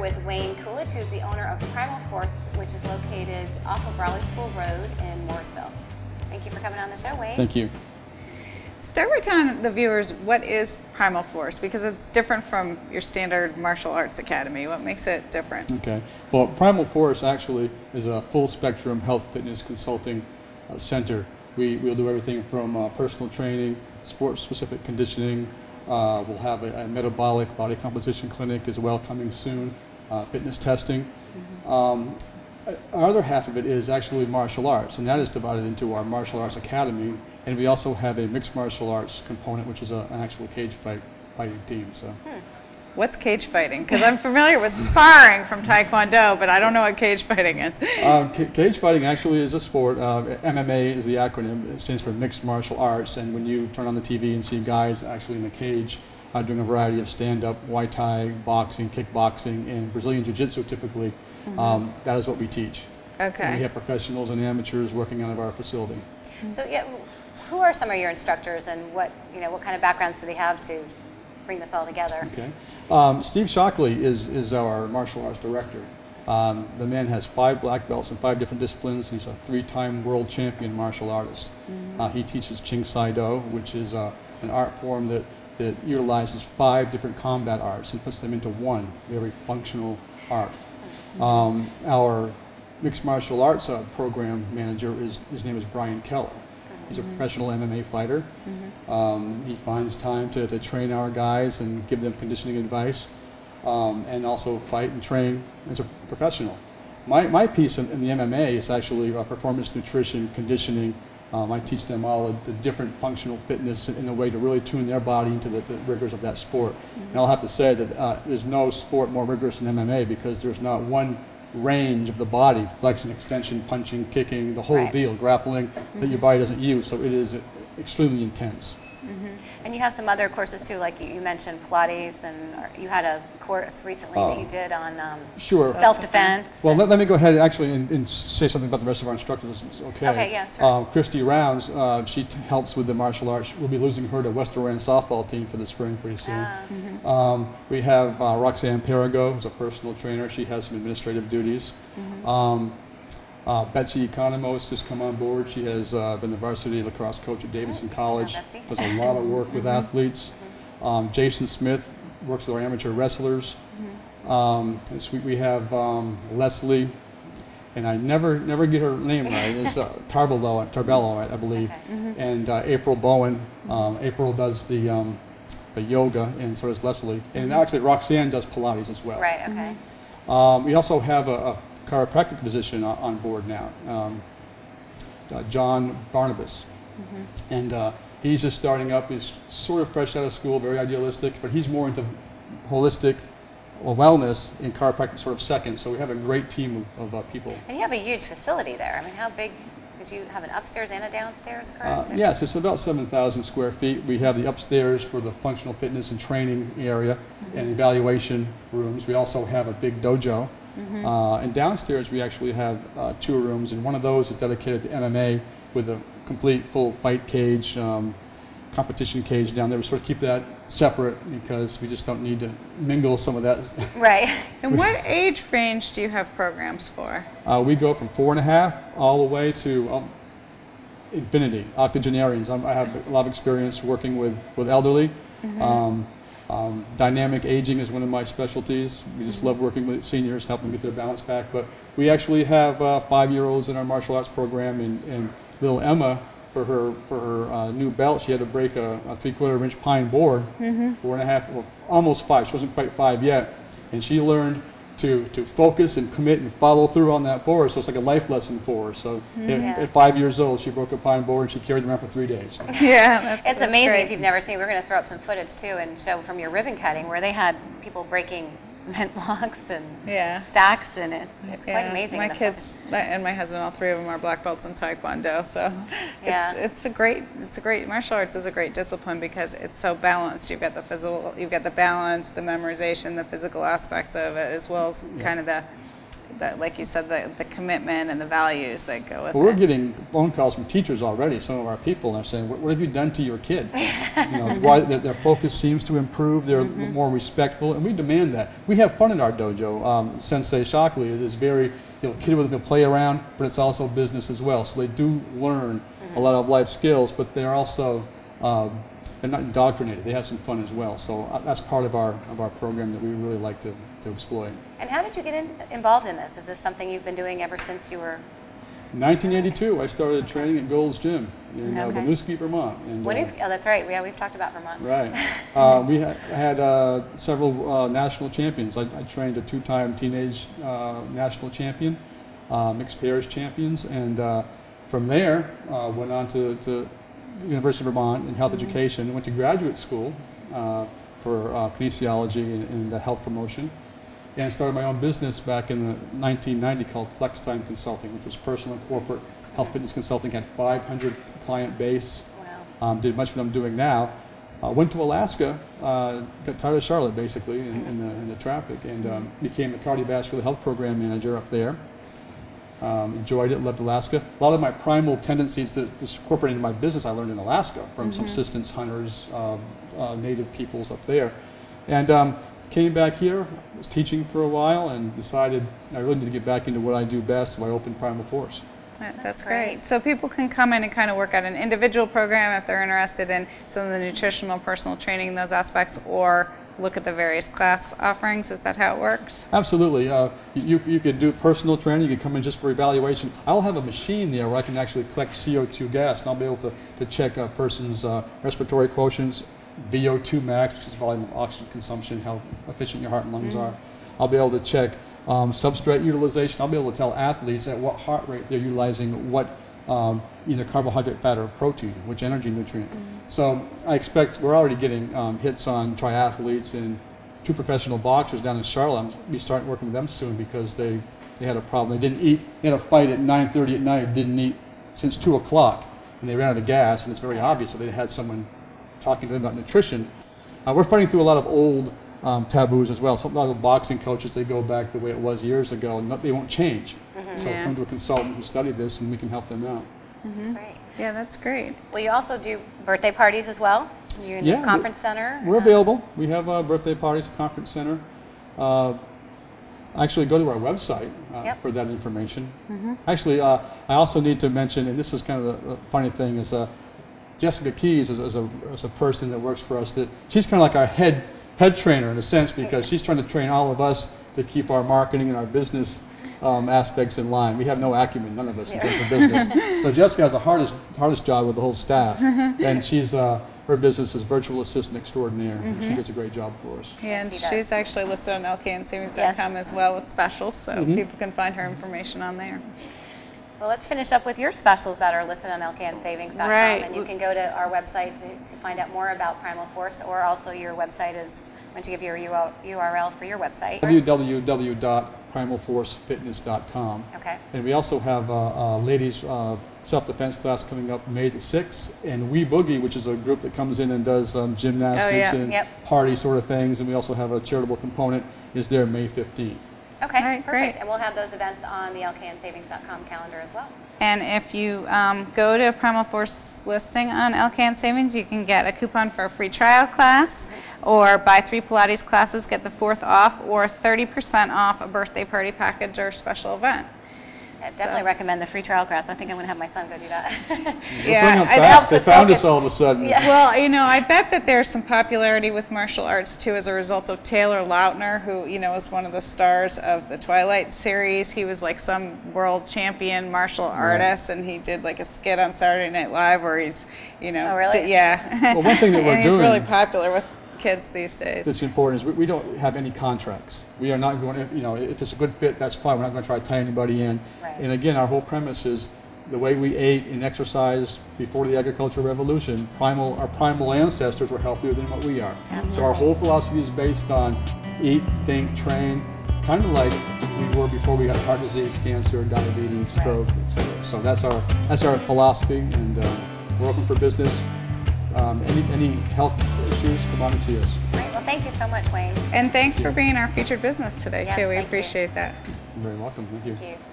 with Wayne Coolidge, who's the owner of Primal Force, which is located off of Raleigh School Road in Mooresville. Thank you for coming on the show, Wayne. Thank you. Start by telling the viewers, what is Primal Force? Because it's different from your standard martial arts academy. What makes it different? Okay. Well, Primal Force actually is a full spectrum health fitness consulting center. We'll do everything from personal training, sports specific conditioning. We'll have a metabolic body composition clinic as well coming soon, fitness testing. Our other half of it is actually martial arts, and that is divided into our martial arts academy, and we also have a mixed martial arts component, which is an actual cage fighting team. So. What's cage fighting? Because I'm familiar with sparring from Taekwondo, but I don't know what cage fighting is. Cage fighting actually is a sport. MMA is the acronym. It stands for Mixed Martial Arts. And when you turn on the TV and see guys actually in the cage doing a variety of stand-up, Muay Thai, boxing, kickboxing, and Brazilian Jiu-Jitsu typically, that is what we teach. Okay. And we have professionals and amateurs working out of our facility. So, yeah, who are some of your instructors, and what kind of backgrounds do they have to bring this all together? Okay. Steve Shockley is our martial arts director. The man has 5 black belts in 5 different disciplines. He's a 3-time world champion martial artist. He teaches Ching Sai Do, which is an art form that utilizes 5 different combat arts and puts them into one very functional art. Our mixed martial arts program manager, his name is Brian Keller. He's a professional MMA fighter. He finds time to train our guys and give them conditioning advice, and also fight and train as a professional. My piece in the MMA is actually performance nutrition, conditioning. I teach them all the different functional fitness in a way to really tune their body into the rigors of that sport. And I'll have to say that there's no sport more rigorous than MMA, because there's not one range of the body, flexion, extension, punching, kicking, the whole deal, grappling, that your body doesn't use. So it is extremely intense. And you have some other courses too, like you mentioned Pilates, and you had a course recently that you did on self-defense. Well, let me go ahead and say something about the rest of our instructors. Okay. Okay, yes. Right. Christy Rounds, she helps with the martial arts. We'll be losing her to West Oran softball team for the spring pretty soon. We have Roxanne Perigo, who's a personal trainer. She has some administrative duties. Betsy Economos just come on board. She has been the varsity lacrosse coach at Davidson College. Does a lot of work with athletes. Jason Smith works with our amateur wrestlers. We have Leslie, and I never get her name right. It's Tarbello, I believe. And April Bowen. April does the yoga, and so does Leslie. And actually Roxanne does Pilates as well. Right. Okay. We also have a chiropractic physician on board now, John Barnabas, and he's just starting up. He's sort of fresh out of school, very idealistic, but he's more into holistic wellness and chiropractic sort of second. So we have a great team of people. And you have a huge facility there. I mean, how big? Did you have an upstairs and a downstairs, correct? Yes, it's about 7,000 square feet. We have the upstairs for the functional fitness and training area and evaluation rooms. We also have a big dojo. And downstairs we actually have 2 rooms, and one of those is dedicated to MMA with a complete full fight cage, competition cage down there. We sort of keep that separate because we just don't need to mingle some of that. Right. And what age range do you have programs for? We go from 4.5 all the way to infinity, octogenarians. I have a lot of experience working with elderly. Dynamic aging is one of my specialties. We just love working with seniors, help them get their balance back. But we actually have 5-year-olds in our martial arts program, and little Emma, for her new belt, she had to break a 3/4 inch pine board, 4.5, well, almost 5. She wasn't quite 5 yet, and she learned to focus and commit and follow through on that board. So it's like a life lesson for her. So at 5 years old, she broke a pine board and she carried it around for 3 days. Yeah, it's amazing. Great. If you've never seen, we're going to throw up some footage too and show from your ribbon cutting where they had people breaking cement blocks and stacks, and it's quite amazing. My kids and my husband, all 3 of them are black belts in Taekwondo, so it's a great martial arts is a great discipline because it's so balanced. You've got the physical, you've got the balance, the memorization, the physical aspects of it, as well as kind of like you said, the commitment and the values that go with it. Well, we're getting phone calls from teachers already, some of our people, and they're saying, what have you done to your kid? Why their focus seems to improve, they're more respectful, and we demand that. We have fun in our dojo. Sensei Shockley is very, kid with them to play around, but it's also business as well. So they do learn a lot of life skills, but they're also, they're not indoctrinated. They have some fun as well. So that's part of our program that we really like to exploit. And how did you get involved in this? Is this something you've been doing ever since you were? 1982, I started training at Gold's Gym in Winooski, Vermont. And, Winooski, that's right. Yeah, we've talked about Vermont. Right. We had several national champions. I trained a 2-time teenage national champion, mixed pairs champions, and from there went on to the University of Vermont in health education. Went to graduate school for kinesiology and health promotion. And started my own business back in 1990 called Flex Time Consulting, which was personal and corporate health fitness consulting. Had 500 client base. Wow. Did much of what I'm doing now. Went to Alaska, got tired of Charlotte basically in the traffic, and became the cardiovascular health program manager up there. Enjoyed it, loved Alaska. A lot of my primal tendencies that incorporated into my business I learned in Alaska from subsistence hunters, native peoples up there. And came back here, was teaching for a while, and decided I really need to get back into what I do best, so I opened Primal Force. That's great. So people can come in and kind of work at an individual program if they're interested in some of the nutritional, personal training, those aspects, or look at the various class offerings. Is that how it works? Absolutely. You could do personal training. You could come in just for evaluation. I'll have a machine there where I can actually collect CO2 gas, and I'll be able to check a person's respiratory quotients, VO2 max, which is volume of oxygen consumption, how efficient your heart and lungs are. I'll be able to check substrate utilization. I'll be able to tell athletes at what heart rate they're utilizing what either carbohydrate, fat, or protein, which energy nutrient. So I expect we're already getting hits on triathletes, and 2 professional boxers down in Charlotte. I'm going to be starting working with them soon because they had a problem. They didn't eat. They had a fight at 9:30 at night. Didn't eat since 2 o'clock, and they ran out of gas, and it's very obvious. So they had someone talking to them about nutrition. We're fighting through a lot of old taboos as well. Some of the boxing coaches, they go back the way it was years ago, and they won't change. So come to a consultant who studied this, and we can help them out. That's great. Yeah, that's great. Well, you also do birthday parties as well? You're in the conference center? We're available. We have birthday parties at the conference center. Actually, go to our website for that information. Actually, I also need to mention, and this is kind of the funny thing, is Jessica Keys is a person that works for us. That she's kind of like our head trainer in a sense, because she's trying to train all of us to keep our marketing and our business aspects in line. We have no acumen, none of us, in terms of business. So Jessica has the hardest job with the whole staff, and she's her business is virtual assistant extraordinaire. She does a great job for us. Yeah, and she's actually listed on lknsavings.com as well with specials, so people can find her information on there. Well, let's finish up with your specials that are listed on lknsavings.com, and you can go to our website to find out more about Primal Force, or also your website is, why don't you give your URL for your website? www.primalforcefitness.com. Okay. And we also have a ladies self-defense class coming up May the 6th, and We Boogie, which is a group that comes in and does gymnastics and party sort of things, and we also have a charitable component, is there May 15th. Okay, perfect. Great. And we'll have those events on the lknsavings.com calendar as well. And if you go to Primal Force listing on LKN Savings, you can get a coupon for a free trial class, or buy 3 Pilates classes, get the 4th off, or 30% off a birthday party package or special event. I definitely recommend the free trial class. I think I'm going to have my son go do that. They found us all of a sudden. Yeah. Well, I bet that there's some popularity with martial arts too as a result of Taylor Lautner, who is one of the stars of the Twilight series. He was like some world champion martial artist, and he did like a skit on Saturday Night Live where he's, Oh, really? Yeah. Well, one thing that we're and doing. He's really popular with kids these days. That's important. Is we don't have any contracts. We are not going to, if it's a good fit, that's fine. We're not going to try to tie anybody in. Right. And again, our whole premise is the way we ate and exercised before the agricultural revolution. Our primal ancestors were healthier than what we are. Absolutely. So our whole philosophy is based on eat, think, train, kind of like we were before we got heart disease, cancer, diabetes, stroke, etc. So that's our philosophy, and we're open for business. Any health issues, come on and see us. Great. Well, thank you so much, Wayne. And thanks for being our featured business today, too. We appreciate that. You're very welcome. Thank you. Thank you.